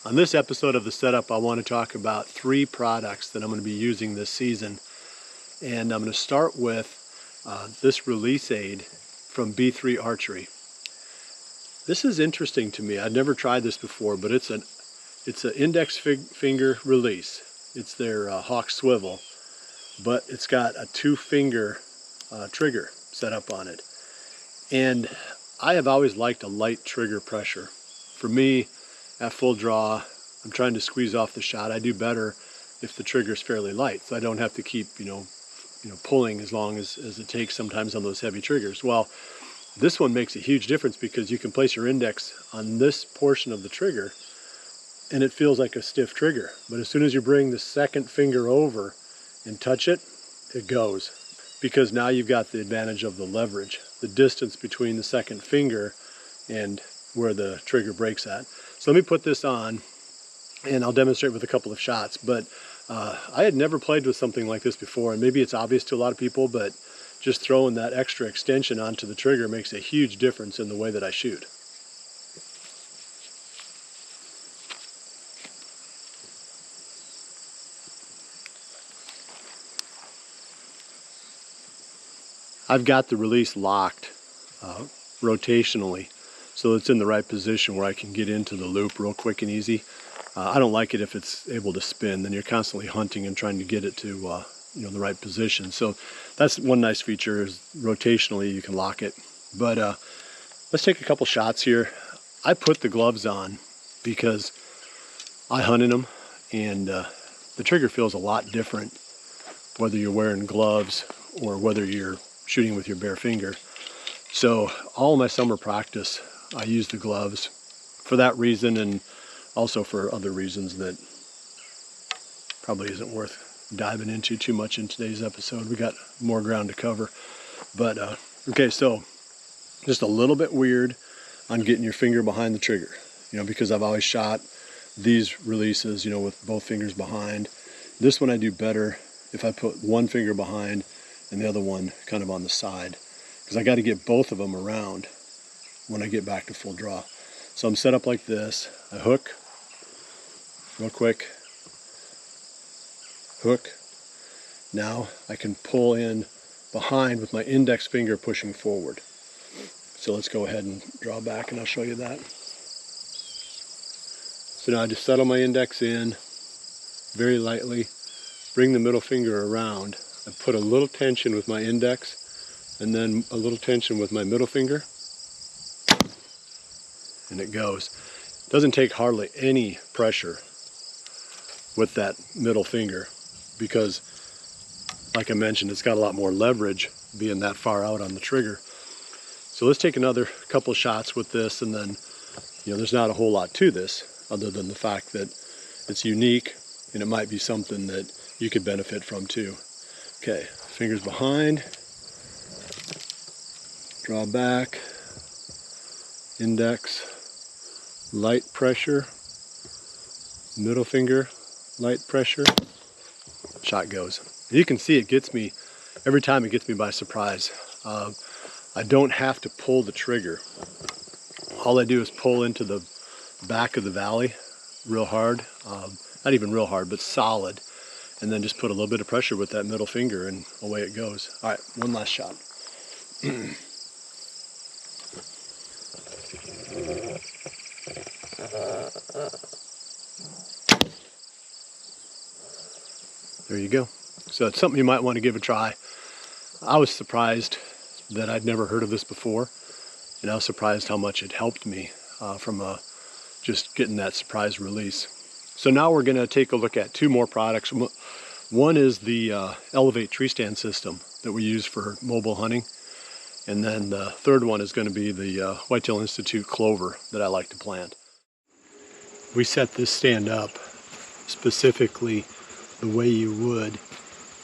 On this episode of The Setup, I want to talk about 3 products that I'm going to be using this season. And I'm going to start with this release aid from B3 Archery. This is interesting to me. I've never tried this before, but it's an index finger release. It's their Hawk Swivel, but it's got a 2-finger trigger set up on it. And I have always liked a light trigger pressure. For me, at full draw, I'm trying to squeeze off the shot. I do better if the trigger is fairly light, so I don't have to keep, pulling as long as it takes sometimes on those heavy triggers. Well, this one makes a huge difference because you can place your index on this portion of the trigger and it feels like a stiff trigger. But as soon as you bring the second finger over and touch it, it goes. Because now you've got the advantage of the leverage, the distance between the second finger and where the trigger breaks at. So let me put this on and I'll demonstrate with a couple of shots. But I had never played with something like this before, and maybe it's obvious to a lot of people, but just throwing that extra extension onto the trigger makes a huge difference in the way that I shoot. I've got the release locked rotationally, so it's in the right position where I can get into the loop real quick and easy. I don't like it if it's able to spin, then you're constantly hunting and trying to get it to the right position. So that's one nice feature, is rotationally you can lock it. But let's take a couple shots here. I put the gloves on because I hunt in them, and the trigger feels a lot different whether you're wearing gloves or whether you're shooting with your bare finger. So all my summer practice, I use the gloves for that reason, and also for other reasons that probably isn't worth diving into too much in today's episode. We got more ground to cover. But okay, so just a little bit weird on getting your finger behind the trigger, because I've always shot these releases, with both fingers behind. This one I do better if I put one finger behind and the other one kind of on the side, because I got to get both of them around when I get back to full draw. So I'm set up like this. I hook real quick, hook. Now I can pull in behind with my index finger pushing forward. So let's go ahead and draw back and I'll show you that. So now I just settle my index in very lightly, bring the middle finger around. I put a little tension with my index and then a little tension with my middle finger, and it goes. It doesn't take hardly any pressure with that middle finger because, like I mentioned, it's got a lot more leverage being that far out on the trigger. So let's take another couple shots with this, and then there's not a whole lot to this other than the fact that it's unique and it might be something that you could benefit from too. Okay, fingers behind, draw back, index, light pressure, middle finger, light pressure, shot goes. You can see it gets me, every time it gets me by surprise. I don't have to pull the trigger. All I do is pull into the back of the valley real hard, not even real hard, but solid, and then just put a little bit of pressure with that middle finger and away it goes. All right, one last shot. There you go. So it's something you might want to give a try. I was surprised that I'd never heard of this before, and I was surprised how much it helped me from just getting that surprise release. So now we're going to take a look at 2 more products. One is the Elevate tree stand system that we use for mobile hunting, and then the third one is going to be the Whitetail Institute Clover that I like to plant. We set this stand up specifically the way you would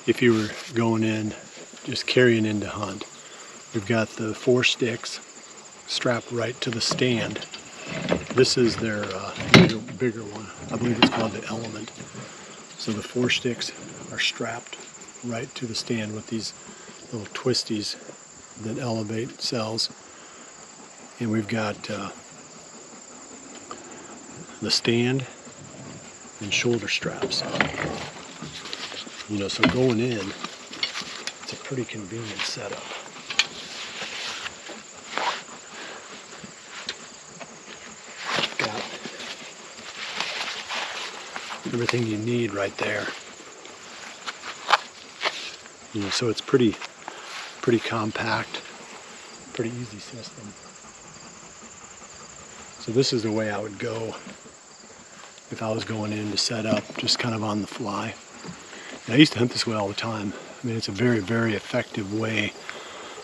if you were going in, just carrying in to hunt. We've got the 4 sticks strapped right to the stand. This is their bigger one. I believe it's called the Element. So the 4 sticks are strapped right to the stand with these little twisties that Elevate sells. And we've got the stand and shoulder straps. You know, so going in, it's a pretty convenient setup. Got everything you need right there. You know, so it's pretty compact, pretty easy system. So this is the way I would go if I was going in to set up, just kind of on the fly. And I used to hunt this way all the time. I mean, it's a very, very effective way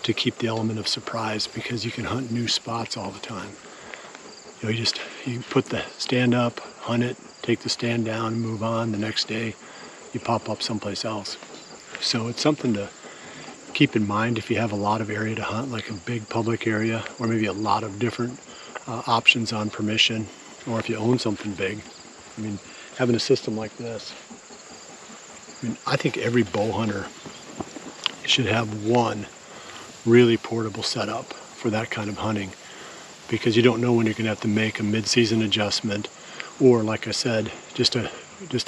to keep the element of surprise because you can hunt new spots all the time. You know, you put the stand up, hunt it, take the stand down, move on. The next day, you pop up someplace else. So it's something to keep in mind if you have a lot of area to hunt, like a big public area, or maybe a lot of different options on permission, or if you own something big. I mean, having a system like this, I mean, I think every bow hunter should have one really portable setup for that kind of hunting, because you don't know when you're going to have to make a mid-season adjustment, or like I said, just to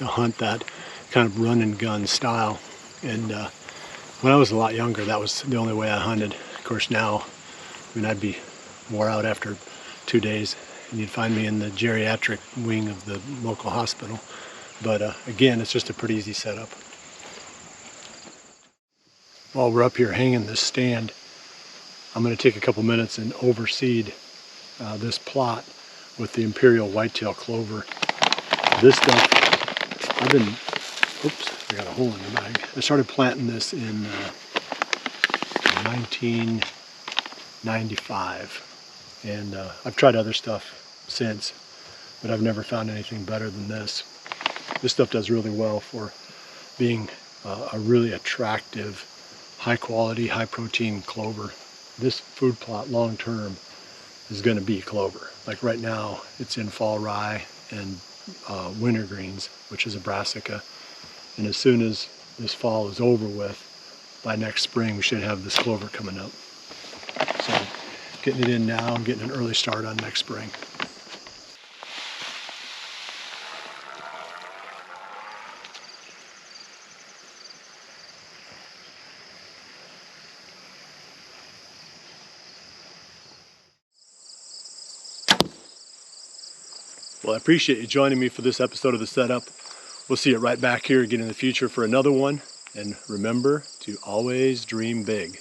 hunt that kind of run and gun style. And when I was a lot younger, that was the only way I hunted. Of course, now, I mean, I'd be wore out after 2 days, and you'd find me in the geriatric wing of the local hospital. But again, it's just a pretty easy setup. While we're up here hanging this stand, I'm going to take a couple minutes and overseed this plot with the Imperial Whitetail Clover. This stuff, oops, I got a hole in the bag. I started planting this in 1995, and I've tried other stuff since, but I've never found anything better than this. This stuff does really well for being a really attractive, high quality, high protein clover. This food plot long term is going to be clover. Like right now, it's in fall rye and wintergreens, which is a brassica. And as soon as this fall is over with, by next spring, we should have this clover coming up. So getting it in now, getting an early start on next spring. Well, I appreciate you joining me for this episode of The Setup. We'll see you right back here again in the future for another one. And remember to always dream big.